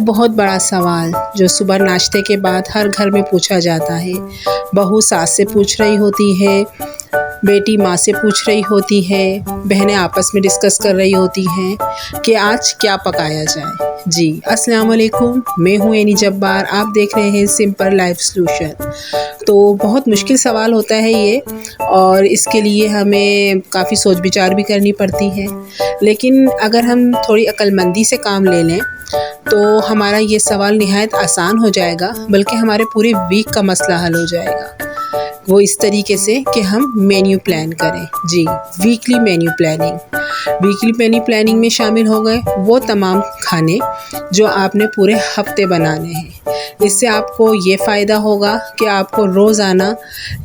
एक बहुत बड़ा सवाल जो सुबह नाश्ते के बाद हर घर में पूछा जाता है। बहू सास से पूछ रही होती है, बेटी माँ से पूछ रही होती है, बहनें आपस में डिस्कस कर रही होती हैं कि आज क्या पकाया जाए। जी अस्सलाम वालेकुम, मैं हूँ एनी जब्बार, आप देख रहे हैं सिंपल लाइफ सॉल्यूशन। तो बहुत मुश्किल सवाल होता है ये, और इसके लिए हमें काफ़ी सोच विचार भी करनी पड़ती है। लेकिन अगर हम थोड़ी अक्लमंदी से काम ले लें तो हमारा ये सवाल निहायत आसान हो जाएगा, बल्कि हमारे पूरे वीक का मसला हल हो जाएगा। वो इस तरीके से कि हम मेन्यू प्लान करें। जी, weekly menu planning. Weekly menu planning में शामिल हो गए वो तमाम खाने जो आपने पूरे हफ्ते बनाने हैं। इससे आपको ये फ़ायदा होगा कि आपको रोज़ाना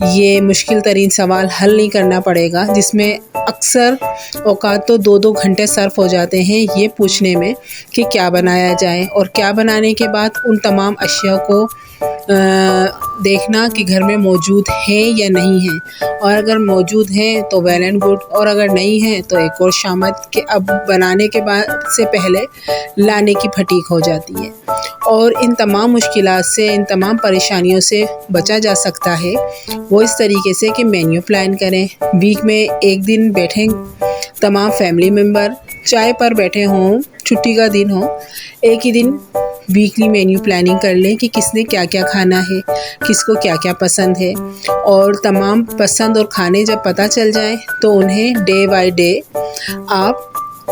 ये मुश्किल तरीन सवाल हल नहीं करना पड़ेगा, जिसमें अक्सर औकात तो 2-2 घंटे सर्फ हो जाते हैं ये पूछने में कि क्या बनाया जाए, और क्या बनाने के बाद उन तमाम अशिया को देखना कि घर में मौजूद है या नहीं है, और अगर मौजूद हैं तो वेल एंड गुड, और अगर नहीं है तो एक और शामत के अब बनाने के बाद से पहले लाने की फटीक हो जाती है। और इन तमाम मुश्किलात से, इन तमाम परेशानियों से बचा जा सकता है वो इस तरीके से कि मेन्यू प्लान करें। वीक में एक दिन बैठें, तमाम फैमिली मेम्बर चाय पर बैठे हों, छुट्टी का दिन हो, एक ही दिन वीकली मेन्यू प्लानिंग कर लें कि किसने क्या क्या खाना है, किसको क्या क्या पसंद है, और तमाम पसंद और खाने जब पता चल जाए तो उन्हें डे बाय डे आप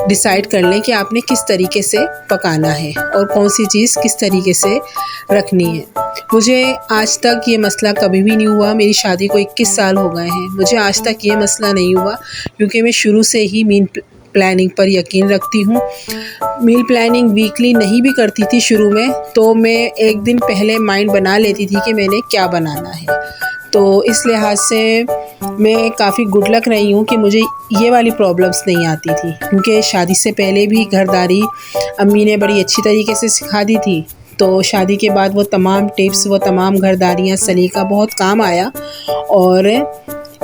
डिसाइड कर लें कि आपने किस तरीके से पकाना है और कौन सी चीज़ किस तरीके से रखनी है। मुझे आज तक ये मसला कभी भी नहीं हुआ। मेरी शादी को 21 साल हो गए हैं, मुझे आज तक ये मसला नहीं हुआ, क्योंकि मैं शुरू से ही मील प्लानिंग पर यकीन रखती हूँ। मील प्लानिंग वीकली नहीं भी करती थी शुरू में, तो मैं एक दिन पहले माइंड बना लेती थी कि मैंने क्या बनाना है। तो इस लिहाज से मैं काफ़ी गुड लक रही हूँ कि मुझे ये वाली प्रॉब्लम्स नहीं आती थी, क्योंकि शादी से पहले भी घरदारी अम्मी ने बड़ी अच्छी तरीके से सिखा दी थी। तो शादी के बाद वो तमाम टिप्स, वो तमाम घरदारियाँ, सलीका बहुत काम आया, और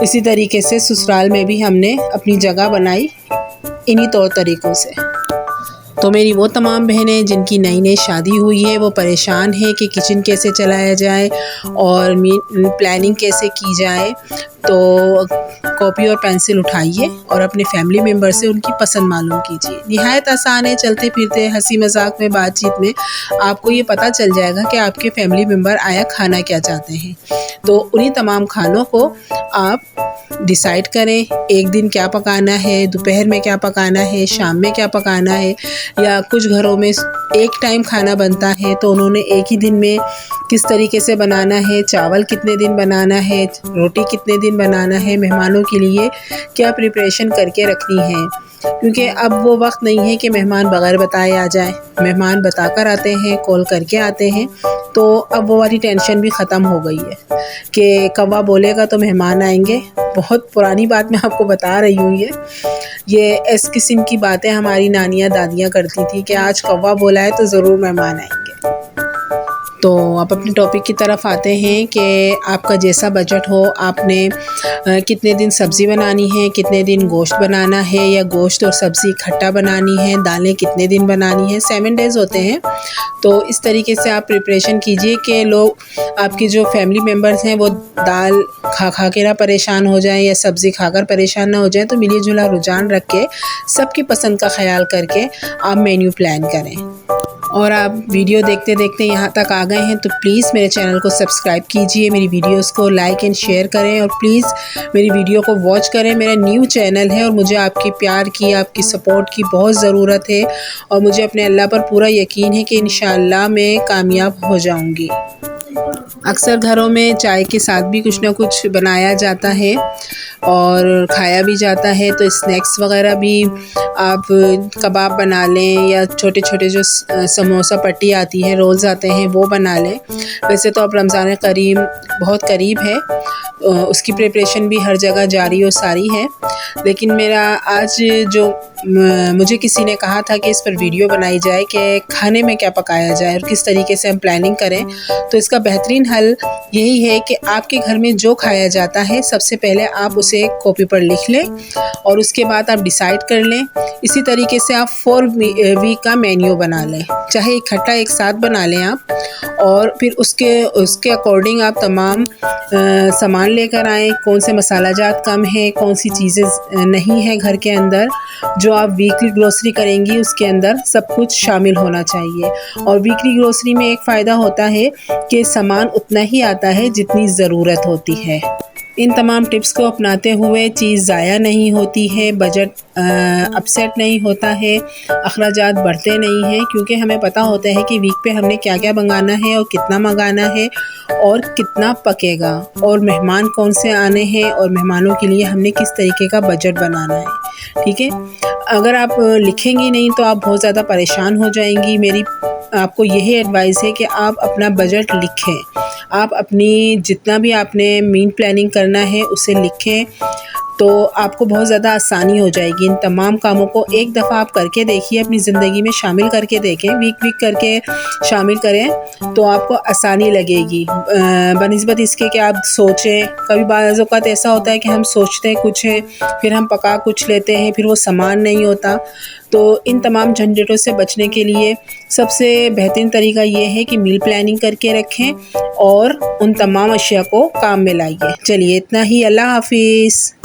इसी तरीके से ससुराल में भी हमने अपनी जगह बनाई इन्हीं तौर तरीक़ों से। तो मेरी वो तमाम बहनें जिनकी नई नई शादी हुई है वो परेशान हैं कि किचन कैसे चलाया जाए और मील प्लानिंग कैसे की जाए, तो कॉपी और पेंसिल उठाइए और अपने फैमिली मेम्बर से उनकी पसंद मालूम कीजिए। निहायत आसान है, चलते फिरते हंसी मजाक में, बातचीत में आपको ये पता चल जाएगा कि आपके फैमिली मेम्बर आया खाना क्या चाहते हैं। तो उन्हीं तमाम खानों को आप डिसाइड करें, एक दिन क्या पकाना है, दोपहर में क्या पकाना है, शाम में क्या पकाना है, या कुछ घरों में एक टाइम खाना बनता है तो उन्होंने एक ही दिन में किस तरीके से बनाना है, चावल कितने दिन बनाना है, रोटी कितने दिन बनाना है, मेहमानों के लिए क्या प्रिपरेशन करके रखनी है। क्योंकि अब वो वक्त नहीं है कि मेहमान बगैर बताए आ जाए, मेहमान बताकर आते हैं, कॉल करके आते हैं। तो अब वो वाली टेंशन भी ख़त्म हो गई है कि कौवा बोलेगा तो मेहमान आएंगे। बहुत पुरानी बात मैं आपको बता रही हूँ, ये इस किस्म की बातें हमारी नानियाँ दादियाँ करती थी कि आज कौवा बोला है तो ज़रूर मेहमान आएंगे। तो आप अपने टॉपिक की तरफ आते हैं कि आपका जैसा बजट हो, आपने कितने दिन सब्ज़ी बनानी है, कितने दिन गोश्त बनाना है, या गोश्त और सब्ज़ी इकट्ठा बनानी है, दालें कितने दिन बनानी है। 7 डेज़ होते हैं। तो इस तरीके से आप प्रिपरेशन कीजिए कि लोग, आपके जो फैमिली मेम्बर्स हैं, वो दाल खा खा के ना परेशान हो जाएं या सब्ज़ी खाकर परेशान ना हो जाएं। तो मिली जुला रुझान रख के, सबकी पसंद का ख्याल करके आप मेन्यू प्लान करें। और आप वीडियो देखते देखते यहाँ तक आ गए हैं तो प्लीज़ मेरे चैनल को सब्सक्राइब कीजिए, मेरी वीडियोस को लाइक एंड शेयर करें, और प्लीज़ मेरी वीडियो को वॉच करें। मेरा न्यू चैनल है और मुझे आपके प्यार की, आपकी सपोर्ट की बहुत ज़रूरत है, और मुझे अपने अल्लाह पर पूरा यकीन है कि इंशाअल्लाह मैं कामयाब हो जाऊँगी। अक्सर घरों में चाय के साथ भी कुछ ना कुछ बनाया जाता है और खाया भी जाता है। तो स्नैक्स वगैरह भी आप कबाब बना लें, या छोटे छोटे जो समोसा पट्टी आती है, रोल्स आते हैं, वो बना लें। वैसे तो अब रमज़ान करीम बहुत करीब है, उसकी प्रिपरेशन भी हर जगह जारी और सारी है। लेकिन मेरा आज जो मुझे किसी ने कहा था कि इस पर वीडियो बनाई जाए कि खाने में क्या पकाया जाए और किस तरीके से हम प्लानिंग करें, तो इसका बेहतरीन हल यही है कि आपके घर में जो खाया जाता है सबसे पहले आप उसे कॉपी पर लिख लें और उसके बाद आप डिसाइड कर लें। इसी तरीके से आप 4 वीक का मेन्यू बना लें, चाहे इकट्ठा एक साथ बना लें आप, और फिर उसके अकॉर्डिंग आप तमाम सामान लेकर आएँ। कौन से मसाला जात कम है, कौन सी चीज़ें नहीं है घर के अंदर, जो आप वीकली ग्रोसरी करेंगी उसके अंदर सब कुछ शामिल होना चाहिए। और वीकली ग्रोसरी में एक फ़ायदा होता है कि सामान उतना ही आता है जितनी ज़रूरत होती है। इन तमाम टिप्स को अपनाते हुए चीज़ ज़ाया नहीं होती है, बजट अपसेट नहीं होता है, अखराजात बढ़ते नहीं हैं, क्योंकि हमें पता होता है कि वीक पे हमने क्या क्या मंगाना है और कितना मंगाना है और कितना पकेगा, और मेहमान कौन से आने हैं और मेहमानों के लिए हमने किस तरीके का बजट बनाना है। ठीक है, अगर आप लिखेंगी नहीं तो आप बहुत ज़्यादा परेशान हो जाएंगी। मेरी आपको यही एडवाइस है कि आप अपना बजट लिखें, आप अपनी जितना भी आपने मील प्लानिंग करना है उसे लिखें, तो आपको बहुत ज़्यादा आसानी हो जाएगी। इन तमाम कामों को एक दफ़ा आप करके देखिए, अपनी ज़िंदगी में शामिल करके देखें, वीक करके शामिल करें तो आपको आसानी लगेगी बनिस्बत इसके कि आप सोचें। कभी बाज़ औक़ात ऐसा होता है कि हम सोचते हैं कुछ है, फिर हम पका कुछ लेते हैं, फिर वो सामान नहीं होता। तो इन तमाम झंझटों से बचने के लिए सबसे बेहतरीन तरीका ये है कि मील प्लानिंग करके रखें और उन तमाम अशिया को काम में लाइए। चलिए इतना ही, अल्लाह हाफ़िज़।